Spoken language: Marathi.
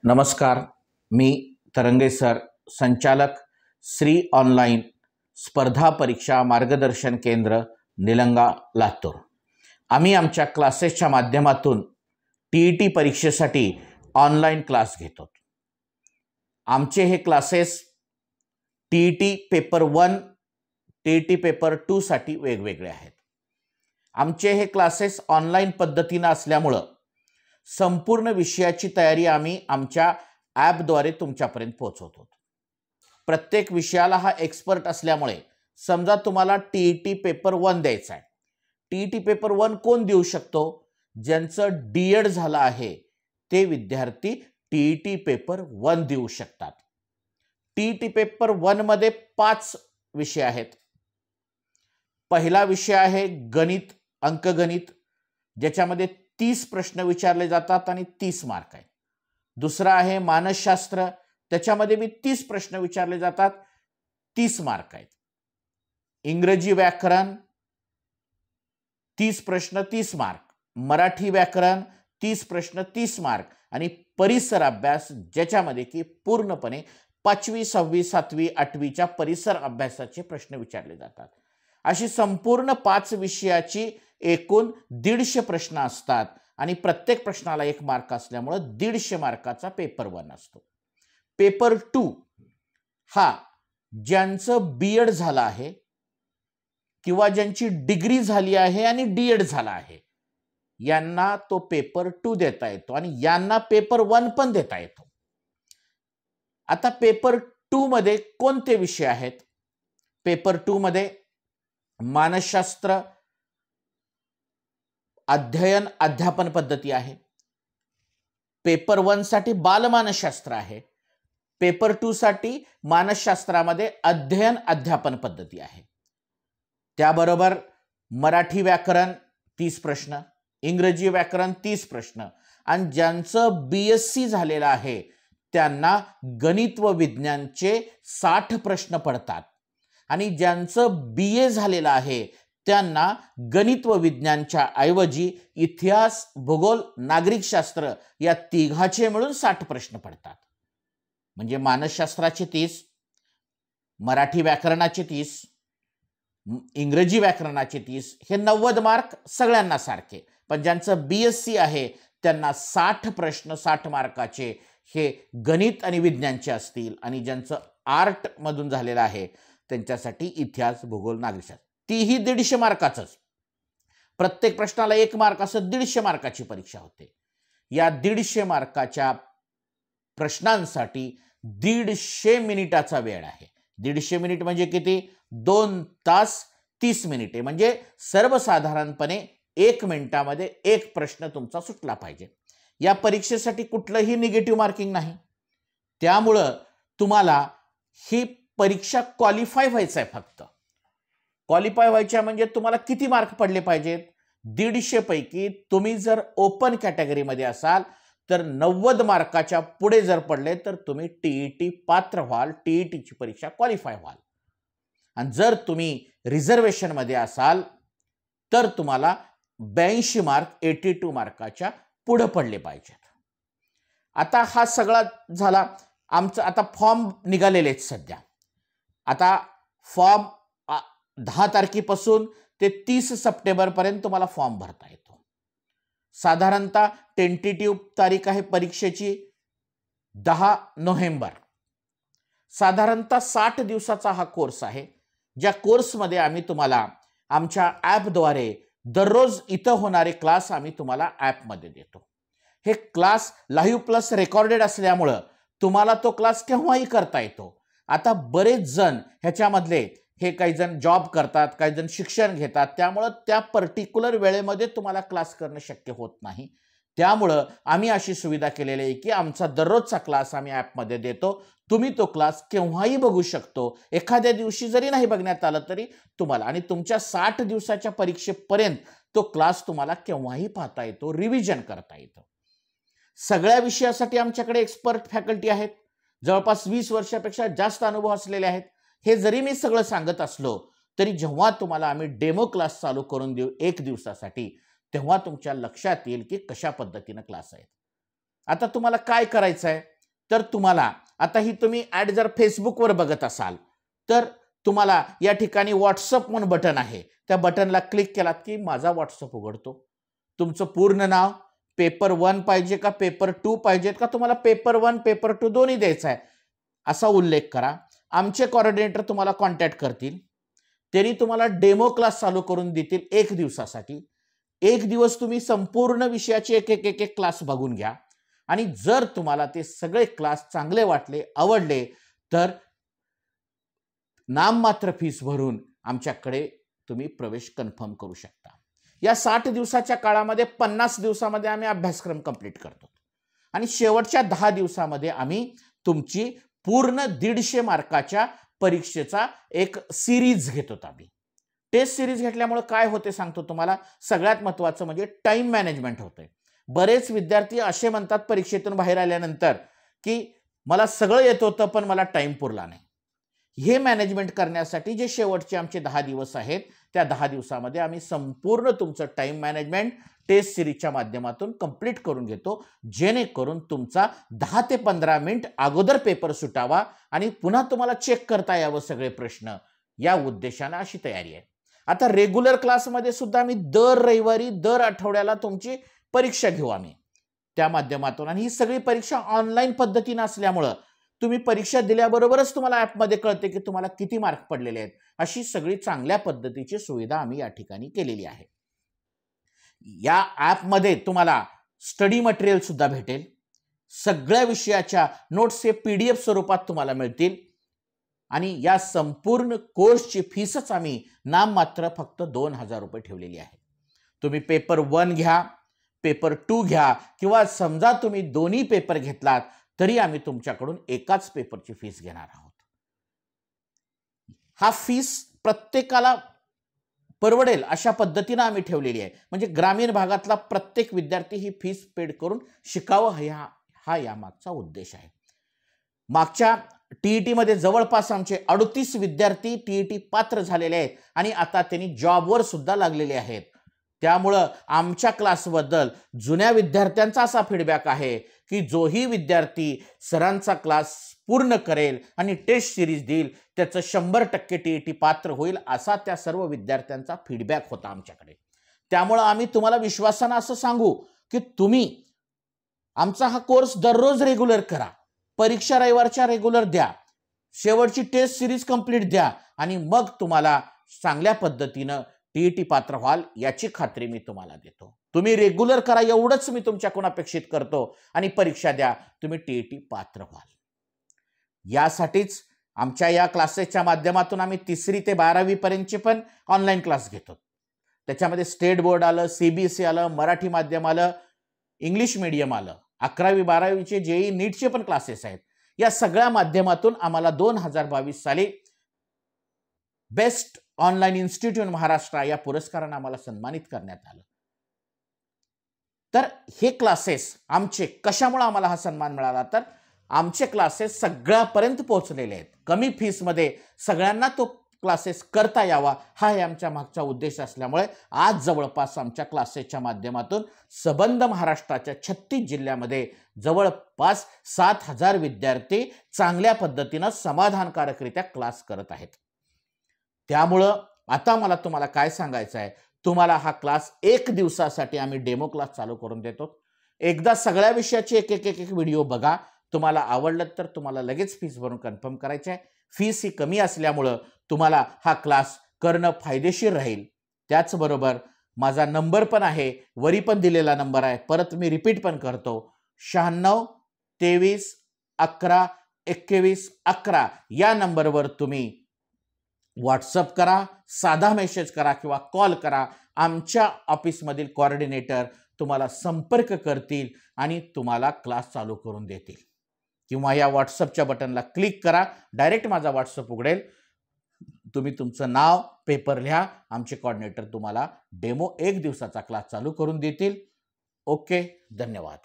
नमस्कार, मी तरंगे सर, संचालक श्री ऑनलाइन स्पर्धा परीक्षा मार्गदर्शन केंद्र निलंगा लातूर। आम्ही आमच्या क्लासेसच्या माध्यमातून टीईटी परीक्षेसाठी ऑनलाइन क्लास घेतो। आमचे हे classes TET paper 1, TET paper 2 साठी वेगवेगळे आहेत। आमचे हे क्लासेस ऑनलाइन पद्धतीने असल्यामुळे संपूर्ण विषयाची तयारी आम्ही आमच्या ॲपद्वारे तुमच्यापर्यंत पोहोचवतो। प्रत्येक विषयाला हा एक्सपर्ट असल्यामुळे समजा तुम्हाला टीईटी पेपर 1 द्यायचा आहे। टीईटी पेपर 1 कोण देऊ शकतो? ज्यांचं डीएड झालं आहे ते विद्यार्थी टीईटी पेपर 1 देऊ शकतात। टीईटी पेपर 1 मध्ये 5 विषय आहेत। पहिला विषय आहे गणित, अंकगणित, ज्याच्यामध्ये 30 प्रश्न विचारले जातात आणि 30 मार्क आहे। दुसरा आहे मानसशास्त्र, त्याच्यामध्ये भी 30 प्रश्न विचारले जातात, 30 मार्क आहेत। इंग्रजी व्याकरण 30 प्रश्न 30 मार्क, मराठी व्याकरण 30 प्रश्न 30 मार्क आणि परिसर अभ्यास, ज्याच्यामध्ये की पूर्णपणे 5वी 6वी 7वी 8वीच्या परिसर अभ्यासाचे प्रश्न विचारले जातात। अशी संपूर्ण 5 विषयाची एकूण 150 प्रश्न असतात आणि प्रत्येक प्रश्नाला 1 मार्क असल्यामुळे 150 मार्काचा पेपर 1 असतो। पेपर 2 हा ज्यांचं बीएड झालं आहे किंवा ज्यांची डिग्री झाली आहे आणि डीएड झाला आहे यांना तो पेपर 2 देता येतो आणि यांना पेपर 1 पण देता येतो। आता पेपर 2 मध्ये कोणते विषय आहेत? पेपर 2 मध्ये मानसशास्त्र अध्ययन अध्यापन पद्धती आहे। पेपर 1 साठी बालमानसशास्त्र आहे। पेपर 2 साठी मानसशास्त्रामध्ये अध्ययन अध्यापन पद्धती आहे। त्याबरोबर मराठी व्याकरण 30 प्रश्न, इंग्रजी व्याकरण 30 प्रश्न आणि ज्यांचं बीएससी झालेलं आहे त्यांना गणित व विज्ञानचे 60 प्रश्न पडतात आणि ज्यांचं बीए झालेलं आहे त्यांना गणित व विज्ञानच्या ऐवजी इतिहास, भूगोल, नागरिकशास्त्र या तिघाचे मिळून 60 प्रश्न पडतात। म्हणजे मानसशास्त्राचे 30, मराठी व्याकरणाचे 30, इंग्रजी व्याकरणाचे 30, हे 90 मार्क सगळ्यांना सारखे। पण ज्यांचं बीएससी आहे त्यांना 60 प्रश्न 60 मार्काचे हे गणित आणि विज्ञानचे असतील आणि ज्यांचं आर्ट मधून झालेलं आहे त्यांच्यासाठी इतिहास, भूगोल, नागरिकशास्त्र, तीही 150 मार्काचंच। प्रत्येक प्रश्नाला 1 मार्क असं 150 मार्काची परीक्षा होते। या 150 मार्काच्या प्रश्नांसाठी 150 मिनिटाचा वेळ आहे। 150 मिनिट म्हणजे किती? 2 तास 30 मिनिटे, म्हणजे सर्वसाधारणपणे 1 मिनिटामध्ये 1 प्रश्न तुमचा सुटला पाहिजे। या परीक्षेसाठी कुठलंही निगेटिव्ह मार्किंग नाही, त्यामुळं तुम्हाला ही परीक्षा क्वालिफाय व्हायचं आहे। फक्त क्वालिफाय व्हायच्या म्हणजे तुम्हाला किती मार्क पडले पाहिजेत? 150 पैकी तुम्ही जर ओपन कॅटेगरीमध्ये असाल तर 90 मार्काच्या पुढे जर पडले तर तुम्ही टीईटी पात्र व्हाल, टीईटीची परीक्षा क्वालिफाय व्हाल। आणि जर तुम्ही रिझर्वेशन मध्ये असाल तर तुम्हाला 82 मार्क 82 मार्काच्या पुढे पडले पाहिजेत। आता हा सगळा झाला आमचा। आता फॉर्म निघालेले आहेत सध्या। आता फॉर्म 10 तारखेपासून ते 30 सप्टेंबर पर्यंत तुम्हाला फॉर्म भरता येतो। साधारणतः टेंटेटिव्ह तारीख आहे परीक्षेची 10 नोव्हेंबर। साधारणतः 60 दिवसाचा हा कोर्स आहे, ज्या कोर्समध्ये आम्ही तुम्हाला आमच्या ॲपद्वारे दररोज इथं होणारे क्लास आम्ही तुम्हाला ॲपमध्ये देतो। हे क्लास लाईव्ह प्लस रेकॉर्डेड असल्यामुळे तुम्हाला तो क्लास केव्हाही करता येतो। आता बरेच जण ह्याच्यामधले हे काही जण जॉब करतात, काही जण शिक्षण घेतात, त्यामुळे त्या पर्टिक्युलर वेळेमध्ये तुम्हाला क्लास करणं शक्य होत नाही। त्यामुळे आम्ही अशी सुविधा केलेली आहे की आमचा दररोजचा क्लास आम्ही ॲपमध्ये देतो। तुम्ही तो क्लास केव्हाही बघू शकतो। एखाद्या दिवशी जरी नाही बघण्यात आलं तरी तुम्हाला, आणि तुमच्या 60 दिवसाच्या परीक्षेपर्यंत तो क्लास तुम्हाला केव्हाही पाहता येतो, रिव्हिजन करता येतं। सगळ्या विषयासाठी आमच्याकडे एक्सपर्ट फॅकल्टी आहेत, जवळपास 20 वर्षापेक्षा जास्त अनुभव असलेले आहेत। हे जरी मी सगळं सांगत असलो तरी जेव्हा तुम्हाला आम्ही डेमो क्लास चालू करून देऊ 1 दिवसासाठी, तेव्हा तुमच्या लक्षात येईल की कशा पद्धतीने क्लास आहेत। आता तुम्हाला काय करायचं आहे? तर तुम्हाला आता ही तुम्ही ॲड जर फेसबुकवर बघत असाल तर तुम्हाला या ठिकाणी व्हॉट्सअप म्हणून बटन आहे, त्या बटनला क्लिक केलात की माझा व्हॉट्सअप उघडतो. तुमचं पूर्ण नाव, पेपर 1 पाहिजे का पेपर 2 पाहिजेत का तुम्हाला पेपर 1 पेपर 2 दोन्ही द्यायचा आहे असा उल्लेख करा. आमचे कोऑर्डिनेटर तुम्हाला कॉन्टॅक्ट करतील. त्यांनी तुम्हाला डेमो क्लास चालू करून देतील 1 दिवसासाठी. 1 दिवस तुम्ही संपूर्ण विषयाचे एक एक एक एक क्लास बघून घ्या आणि जर तुम्हाला ते सगळे क्लास चांगले वाटले, आवडले तर नाममात्र फीस भरून आमच्याकडे तुम्ही प्रवेश कन्फर्म करू शकता. या 60 दिवसाच्या काळामध्ये 50 दिवसामध्ये आम्ही अभ्यासक्रम कंप्लीट करतो आणि शेवटच्या 10 दिवसामध्ये आम्ही तुमची पूर्ण 150 मार्काच्या परीक्षेचा एक सिरीज घेतो. आम्ही टेस्ट सिरीज घेतल्यामुळे काय होते सांगतो तुम्हाला. सगळ्यात महत्त्वाचं म्हणजे टाइम मॅनेजमेंट होते. बरेच विद्यार्थी असे म्हणतात परीक्षेतून बाहेर आल्यानंतर की मला सगळं येत होतं पण मला टाइम पुरला नाही. हे मॅनेजमेंट करण्यासाठी जे शेवटचे आमचे 10 दिवस आहेत त्या 10 दिवसामध्ये आम्ही संपूर्ण तुमचं टाइम मॅनेजमेंट टेस्ट सिरीजच्या माध्यमातून कंप्लीट करून घेतो, जेणेकरून तुमचा 10 ते 15 मिनिट अगोदर पेपर सुटावा आणि पुन्हा तुम्हाला चेक करता यावं सगळे प्रश्न. या उद्देशाने अशी तयारी आहे. आता रेग्युलर क्लासमध्ये सुद्धा आम्ही दर रविवारी दर आठवड्याला तुमची परीक्षा घेऊ आम्ही त्या माध्यमातून. आणि ही सगळी परीक्षा ऑनलाईन पद्धतीने असल्यामुळं तुम्ही परीक्षा दिल्याबरोबरच तुम्हाला ॲपमध्ये कळते की तुम्हाला किती मार्क पडलेले आहेत. अशी सगळी चांगल्या पद्धतीची सुविधा आम्ही या ठिकाणी केलेली आहे. या ॲपमध्ये तुम्हाला स्टडी मटेरियल सुद्धा भेटेल. सगळ्या विषयाच्या नोट्स हे PDF स्वरूपात तुम्हाला मिळतील आणि या संपूर्ण कोर्सची फीसच आम्ही नाममात्र फक्त 2000 रुपये ठेवलेली आहे. तुम्ही पेपर 1 घ्या, पेपर 2 घ्या किंवा समजा तुम्ही दोन्ही पेपर घेतलात तरी आम्ही तुमच्याकडून एकाच पेपरची फीस घेणार आहोत. हा फीस प्रत्येकाला परवडेल अशा पद्धतीने आम्ही ठेवलेली आहे. म्हणजे ग्रामीण भागातला प्रत्येक विद्यार्थी ही फीस पेड करून शिकावं हा यामागचा उद्देश आहे. मागच्या TET मध्ये जवळपास आमचे 38 विद्यार्थी TET पात्र झालेले आहेत आणि आता त्यांनी जॉबवर सुद्धा लागलेले आहेत. त्यामुळं आमच्या क्लासबद्दल जुन्या विद्यार्थ्यांचा असा फीडबॅक आहे की जोही विद्यार्थी सरांचा क्लास पूर्ण करेल आणि टेस्ट सिरीज देईल त्याचं 100% TET पात्र होईल असा त्या सर्व विद्यार्थ्यांचा फीडबॅक होता आमच्याकडे. त्यामुळं आम्ही तुम्हाला विश्वासानं असं सांगू की तुम्ही आमचा हा कोर्स दररोज रेग्युलर करा, परीक्षा रविवारच्या रेग्युलर द्या, शेवटची टेस्ट सिरीज कंप्लीट द्या आणि मग तुम्हाला चांगल्या पद्धतीनं TET पात्र व्हाल याची खात्री मी तुम्हाला देतो. तुम्ही रेग्युलर करा एवढंच मी तुमच्याकडून अपेक्षित करतो आणि परीक्षा द्या, तुम्ही TET पात्र व्हाल. यासाठीच आमच्या या क्लासेसच्या माध्यमातून आम्ही 3री ते 12वी पर्यंतचे पण ऑनलाईन क्लास घेतो. त्याच्यामध्ये स्टेट बोर्ड आलं, CBSE आलं, मराठी माध्यम आलं, इंग्लिश मीडियम आलं, 11वी 12वीचे JEE नीटचे पण क्लासेस आहेत. या सगळ्या माध्यमातून आम्हाला 2022 साली बेस्ट ऑनलाईन इन्स्टिट्यूट महाराष्ट्र या पुरस्काराने आम्हाला सन्मानित करण्यात आलं. तर हे क्लासेस आमचे कशामुळे आम्हाला हा सन्मान मिळाला तर आमचे क्लासेस सगळ्यापर्यंत पोहोचलेले आहेत. कमी फीसमध्ये सगळ्यांना तो क्लासेस करता यावा हा आमच्या मागचा उद्देश असल्यामुळे आज जवळपास आमच्या क्लासेसच्या माध्यमातून सबंध महाराष्ट्राच्या 36 जिल्ह्यामध्ये जवळपास 7000 विद्यार्थी चांगल्या पद्धतीनं समाधानकारकरित्या क्लास करत आहेत. त्यामुळं आता मला तुम्हाला काय सांगायचं आहे, तुम्हाला हा क्लास 1 दिवसासाठी आम्ही डेमो क्लास चालू करून देतो. एकदा सगळ्या विषयाचे एक एक एक व्हिडिओ बघा. तुम्हाला आवडलं तर तुम्हाला लगेच फीस भरून कन्फर्म करायचं आहे. फीस ही कमी असल्यामुळं तुम्हाला हा क्लास करणं फायदेशीर राहील. त्याचबरोबर माझा नंबर पण आहे, वरी पण दिलेला नंबर आहे, परत मी रिपीट पण करतो, 96 23 11 21 11 या नंबरवर तुम्ही व्हॉट्सअप करा, साधा मेसेज करा किंवा कॉल करा. आमच्या ऑफिसमधील कोऑर्डिनेटर तुम्हाला संपर्क करतील आणि तुम्हाला क्लास चालू करून देतील. किंवा या व्हॉट्सअपच्या बटनला क्लिक करा, डायरेक्ट माझा व्हॉट्सअप उघडेल. तुम्ही तुमचं नाव, पेपर लिहा, आमचे कोऑर्डिनेटर तुम्हाला डेमो 1 दिवसाचा क्लास चालू करून देतील. ओके, धन्यवाद.